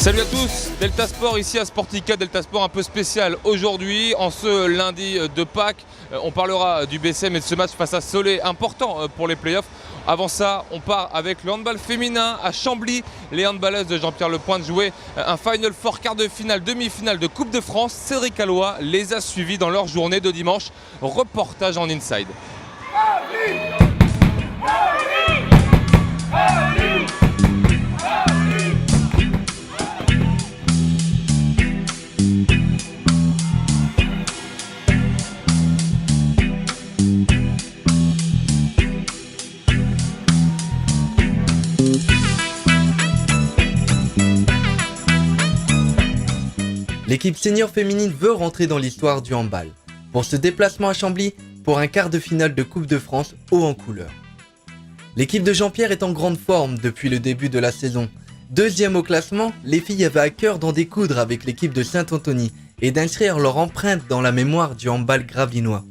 Salut à tous, Delta Sport ici à Sportica, Delta Sport un peu spécial aujourd'hui, en ce lundi de Pâques. On parlera du BCM et de ce match face à Cholet, important pour les playoffs. Avant ça, on part avec le handball féminin à Chambly. Les handballeuses de Jean-Pierre Lepointe jouaient un Final Four, quart de finale, demi-finale de Coupe de France. Cédric Alloy les a suivis dans leur journée de dimanche. Reportage en inside. L'équipe senior féminine veut rentrer dans l'histoire du handball. Pour ce déplacement à Chambly, pour un quart de finale de Coupe de France haut en couleur. L'équipe de Jean-Pierre est en grande forme depuis le début de la saison. Deuxième au classement, les filles avaient à cœur d'en découdre avec l'équipe de Saint-Anthony et d'inscrire leur empreinte dans la mémoire du handball gravinois.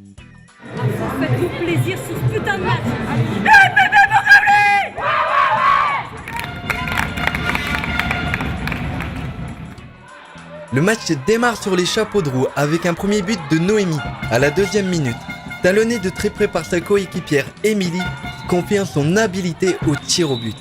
Faites-vous plaisir sur ce putain de match. Le match démarre sur les chapeaux de roue avec un premier but de Noémie à la 2e minute. Talonnée de très près par sa coéquipière Émilie, qui confirme son habileté au tir au but.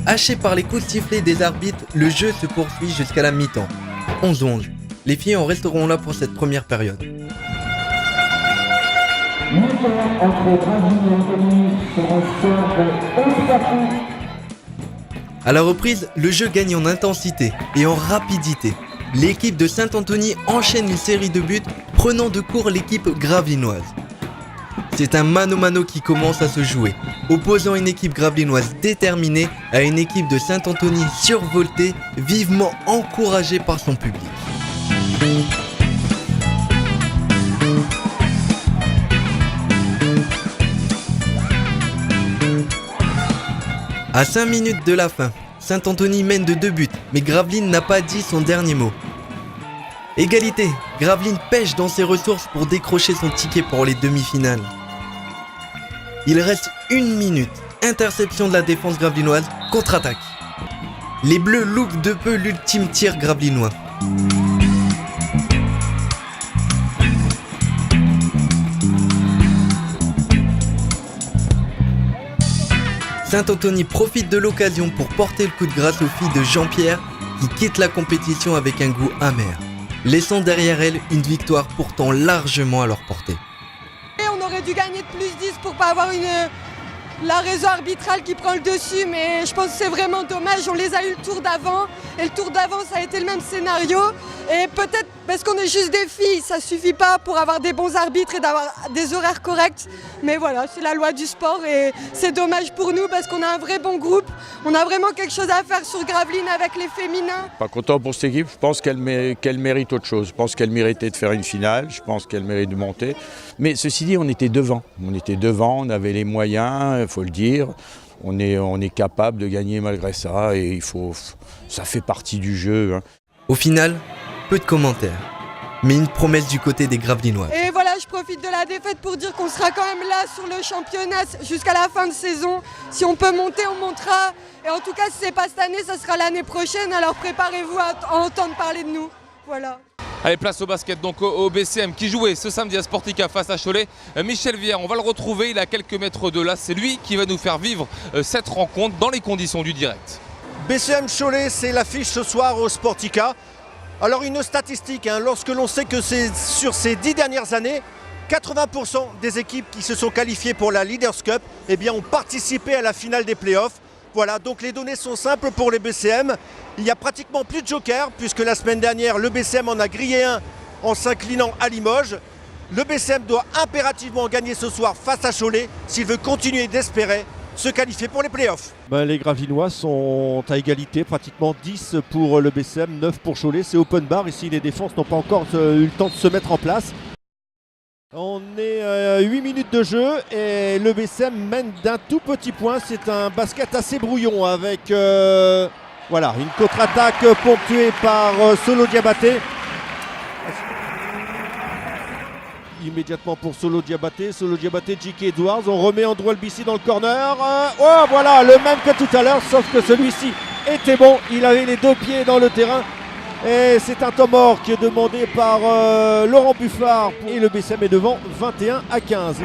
Haché par les coups de sifflet des arbitres, le jeu se poursuit jusqu'à la mi-temps. 11-11. Les filles en resteront là pour cette première période. À la reprise, le jeu gagne en intensité et en rapidité. L'équipe de Saint-Anthony enchaîne une série de buts, prenant de court l'équipe gravinoise. C'est un mano-mano qui commence à se jouer, opposant une équipe gravinoise déterminée à une équipe de Saint-Anthony survoltée, vivement encouragée par son public. À 5 minutes de la fin, Saint-Anthony mène de 2 buts, mais Gravelines n'a pas dit son dernier mot. Égalité, Gravelines pêche dans ses ressources pour décrocher son ticket pour les demi-finales. Il reste 1 minute, interception de la défense gravelinoise, contre-attaque. Les Bleus loupent de peu l'ultime tir gravelinois. Saint-Anthony profite de l'occasion pour porter le coup de grâce aux filles de Jean-Pierre qui quittent la compétition avec un goût amer, laissant derrière elles une victoire pourtant largement à leur portée. On aurait dû gagner de plus 10 pour pas avoir la raison arbitrale qui prend le dessus, mais je pense que c'est vraiment dommage. On les a eu le tour d'avant, et le tour d'avant ça a été le même scénario. Et peut-être parce qu'on est juste des filles, ça suffit pas pour avoir des bons arbitres et d'avoir des horaires corrects. Mais voilà, c'est la loi du sport et c'est dommage pour nous parce qu'on a un vrai bon groupe. On a vraiment quelque chose à faire sur Gravelines avec les féminins. Pas content pour cette équipe, je pense qu'elle mérite autre chose. Je pense qu'elle méritait de faire une finale, je pense qu'elle mérite de monter. Mais ceci dit, on était devant, on avait les moyens, il faut le dire. On est capable de gagner malgré ça et ça fait partie du jeu. Hein. Au final, peu de commentaires, mais une promesse du côté des Gravelinois. Et voilà, je profite de la défaite pour dire qu'on sera quand même là sur le championnat jusqu'à la fin de saison. Si on peut monter, on montera. Et en tout cas, si c'est pas cette année, ça sera l'année prochaine. Alors préparez-vous à entendre parler de nous. Voilà. Allez, place au basket, donc au BCM qui jouait ce samedi à Sportica face à Cholet. Michel Vière, on va le retrouver, il est à quelques mètres de là. C'est lui qui va nous faire vivre cette rencontre dans les conditions du direct. BCM Cholet, c'est l'affiche ce soir au Sportica. Alors une statistique, lorsque l'on sait que c'est sur ces 10 dernières années, 80% des équipes qui se sont qualifiées pour la Leaders Cup ont participé à la finale des playoffs. Voilà, donc les données sont simples pour les BCM. Il n'y a pratiquement plus de joker puisque la semaine dernière, le BCM en a grillé un en s'inclinant à Limoges. Le BCM doit impérativement gagner ce soir face à Cholet s'il veut continuer d'espérer se qualifier pour les playoffs. Les Gravelinois sont à égalité, pratiquement 10 pour le BCM, 9 pour Cholet. C'est open bar, ici les défenses n'ont pas encore eu le temps de se mettre en place. On est à 8 minutes de jeu et le BCM mène d'un tout petit point. C'est un basket assez brouillon avec voilà, une contre-attaque ponctuée par Solo Diabaté. Immédiatement pour Solo Diabaté, J.K. Edwards, on remet Andrew Albissi dans le corner. Oh voilà, le même que tout à l'heure, sauf que celui-ci était bon, il avait les deux pieds dans le terrain. Et c'est un temps mort qui est demandé par Laurent Buffard. Et le BCM est devant 21-15.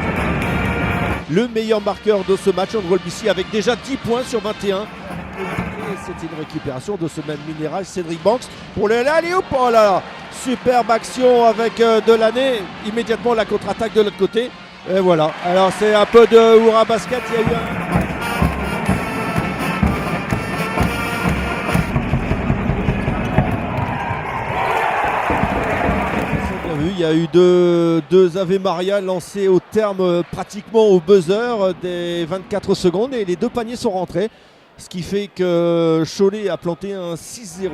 Le meilleur marqueur de ce match, Andrew Albissi, avec déjà 10 points sur 21. Et c'est une récupération de ce même minéral, Cédric Banks, pour le alley-oop. Oh là là, superbe action avec Delaney. Immédiatement la contre-attaque de l'autre côté. Et voilà, alors c'est un peu de hurrah basket. Il y a eu il y a eu deux Ave Maria lancés au terme pratiquement au buzzer des 24 secondes et les deux paniers sont rentrés. Ce qui fait que Cholet a planté un 6-0.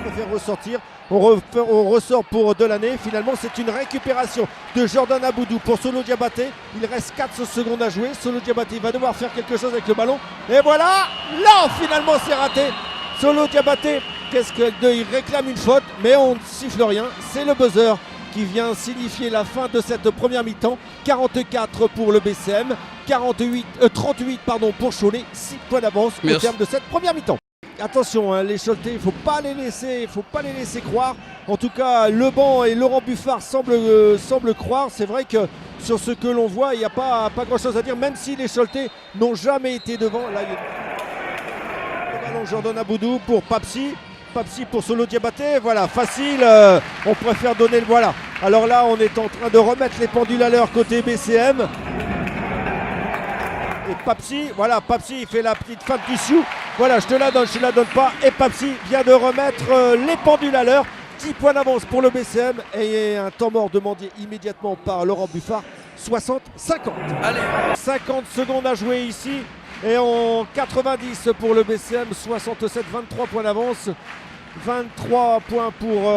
On fait ressortir. On ressort pour Delaney. Finalement, c'est une récupération de Jordan Aboudou pour Solo Diabaté. Il reste 4 secondes à jouer. Solo Diabaté va devoir faire quelque chose avec le ballon. Et voilà! Là, finalement, c'est raté. Solo Diabaté, il réclame une faute, mais on ne siffle rien. C'est le buzzer qui vient signifier la fin de cette première mi-temps. 44 pour le BCM, 38 pour Cholet. 6 points d'avance au terme de cette première mi-temps. Attention, hein, les Choletais, il ne faut pas les laisser croire. En tout cas, Leban et Laurent Buffard semblent croire. C'est vrai que sur ce que l'on voit, il n'y a pas grand-chose à dire, même si les Choletais n'ont jamais été devant. Là, le ballon Jordan Aboudou pour Papsi pour Solo Diabaté. Voilà, facile. On préfère donner le voilà. Alors là, on est en train de remettre les pendules à l'heure côté BCM. Et Papsi, voilà, Papsi, il fait la petite fin de tissu. Voilà, je te la donne pas. Et Papsi vient de remettre les pendules à l'heure. 10 points d'avance pour le BCM. Et un temps mort demandé immédiatement par Laurent Buffard. 60-50. Allez, 50 secondes à jouer ici. Et en 90 pour le BCM, 67, 23 points d'avance. 23 points pour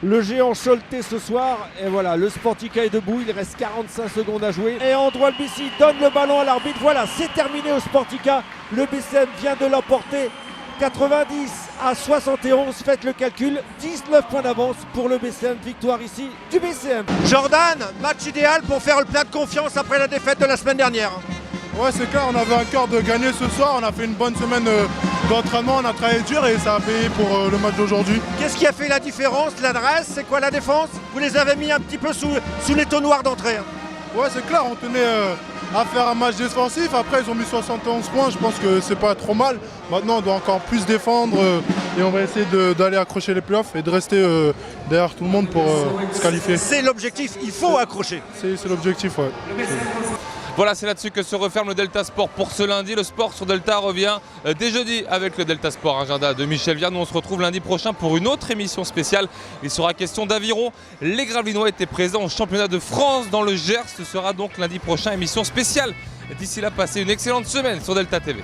le géant Choletais ce soir. Et voilà, le Sportica est debout, il reste 45 secondes à jouer. Et Andrew Albissi donne le ballon à l'arbitre. Voilà, c'est terminé au Sportica. Le BCM vient de l'emporter. 90-71, faites le calcul. 19 points d'avance pour le BCM. Victoire ici du BCM. Jordan, match idéal pour faire le plein de confiance après la défaite de la semaine dernière. Ouais, c'est clair, on avait un cœur de gagner ce soir, on a fait une bonne semaine d'entraînement, on a travaillé dur et ça a payé pour le match d'aujourd'hui. Qu'est-ce qui a fait la différence? L'adresse, c'est quoi la défense? Vous les avez mis un petit peu sous les taux noirs d'entrée. Ouais, c'est clair, on tenait à faire un match défensif, après ils ont mis 71 points, je pense que c'est pas trop mal. Maintenant on doit encore plus défendre et on va essayer d'aller accrocher les playoffs et de rester derrière tout le monde pour se qualifier. C'est l'objectif, il faut accrocher. C'est l'objectif, ouais. Voilà, c'est là-dessus que se referme le Delta Sport pour ce lundi. Le sport sur Delta revient dès jeudi avec le Delta Sport, agenda de Michel Viard. Nous on se retrouve lundi prochain pour une autre émission spéciale. Il sera question d'aviron. Les Gravelinois étaient présents au championnat de France dans le Gers. Ce sera donc lundi prochain, émission spéciale. D'ici là, passez une excellente semaine sur Delta TV.